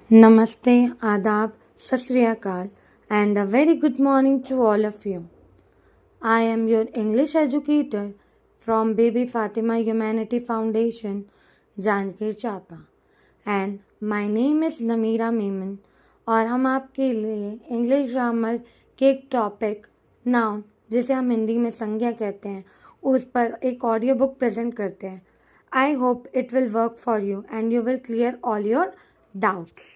Namaste, Adab, Sat Sri Akal, and a very good morning to all of you. I am your English educator from Baby Fatima Humanity Foundation, Janjgir Chapa, and my name is Nameera Memon और हम आपके लिए English grammar के एक topic noun जिसे हम हिंदी में संज्ञा कहते हैं उस पर एक ऑडियो बुक प्रेजेंट करते हैं. I hope it will work for you and you will clear all your doubts.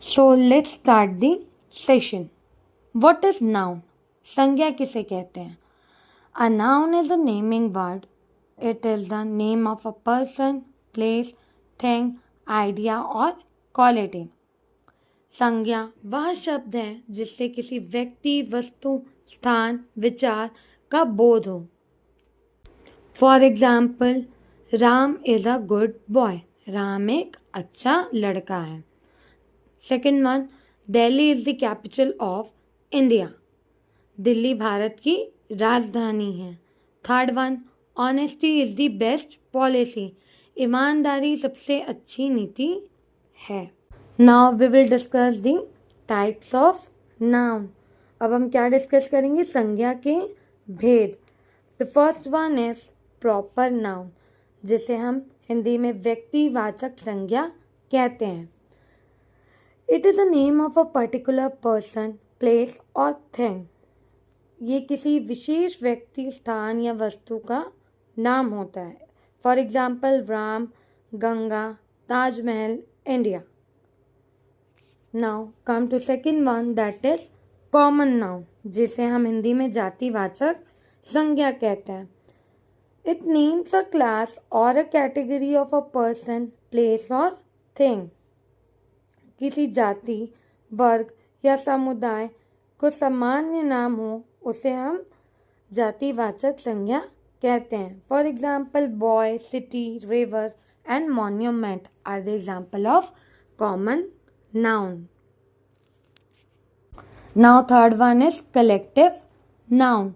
So let's start the session. What is noun? संज्ञा किसे कहते हैं? A noun is a naming word. It is the name of a person, place, thing, idea or quality. संज्ञा वह शब्द है जिससे किसी व्यक्ति, वस्तु, स्थान, विचार का बोध हो. For example, Ram is a good boy. Ram एक अच्छा लड़का है. Second one, Delhi is the capital of India. Delhi Bharat की राजधानी है. Third one, honesty is the best policy. ईमानदारी सबसे अच्छी नीति है. Now we will discuss the types of noun. अब हम क्या डिस्कस करेंगे? संज्ञा के भेद. The first one is proper noun, जिसे हम हिंदी में व्यक्तिवाचक संज्ञा कहते हैं. It is a name of a particular person, place और थिंग. ये किसी विशेष व्यक्ति, स्थान या वस्तु का नाम होता है. For example, Ram, Ganga, Taj Mahal, India. Now come to second one, that is common noun, जिसे हम हिंदी में जातिवाचक संज्ञा कहते हैं. It names a class or a category of a person, place or thing. किसी जाति, वर्ग या समुदाय को सामान्य नाम हो उसे हम जातिवाचक संज्ञा कहते हैं. For example, boy, city, river and monument are the example of common noun. Now third one is collective noun,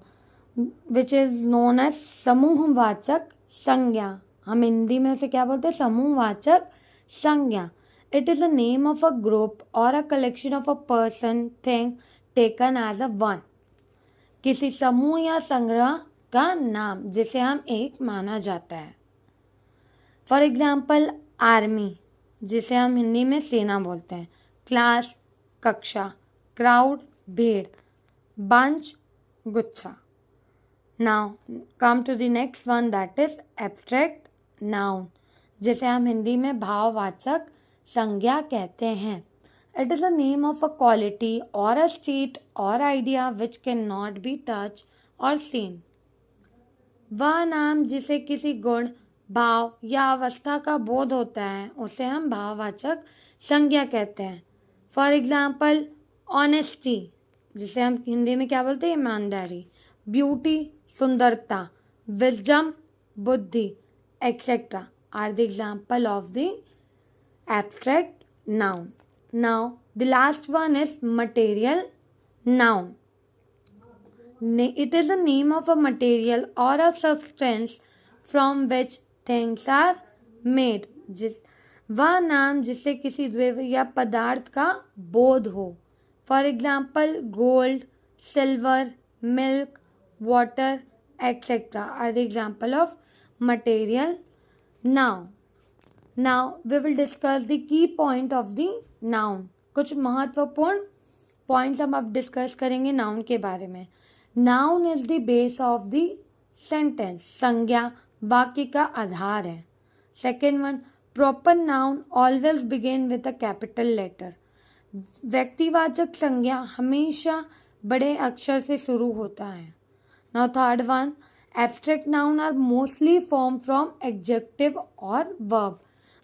which is known as समूहवाचक संज्ञा. हम हिंदी में उसे क्या बोलते हैं? समूहवाचक संज्ञा. It is a name of a group or a collection of a person, thing taken as a one. किसी समूह या संग्रह का नाम जिसे हम एक माना जाता है. फॉर एग्जाम्पल, आर्मी, जिसे हम हिंदी में सेना बोलते हैं. क्लास, कक्षा. क्राउड, भीड़. बंच, गुच्छा. Now come to the next one, that is abstract noun, जिसे हम हिंदी में भाववाचक संज्ञा कहते हैं. It is a name of a quality or a state or idea which cannot be touched or seen. वह नाम जिसे किसी गुण, भाव या अवस्था का बोध होता है उसे हम भाववाचक संज्ञा कहते हैं. फॉर एग्जाम्पल, ऑनेस्टी, जिसे हम हिंदी में क्या बोलते हैं? ईमानदारी. ब्यूटी, सुंदरता. विजडम, बुद्धि, etcetera are the example of the abstract noun. Now the last one is material noun. It is a name of a material or a substance from which things are made. वह नाम जिससे किसी द्रव्य या पदार्थ का बोध हो. For example, gold, silver, milk, water, etc. are the example of material noun. Now we will discuss the key point of the noun. कुछ महत्वपूर्ण पॉइंट्स हम अब डिस्कस करेंगे नाउन के बारे में. Noun is the base of the sentence. संज्ञा वाक्य का आधार है. Second one, proper noun always begin with a capital letter. व्यक्तिवाचक संज्ञा हमेशा बड़े अक्षर से शुरू होता है. Now third one, abstract noun are mostly form from adjective or verb.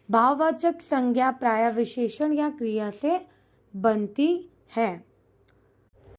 भाववाचक संज्ञा प्रायः विशेषण या क्रिया से बनती है.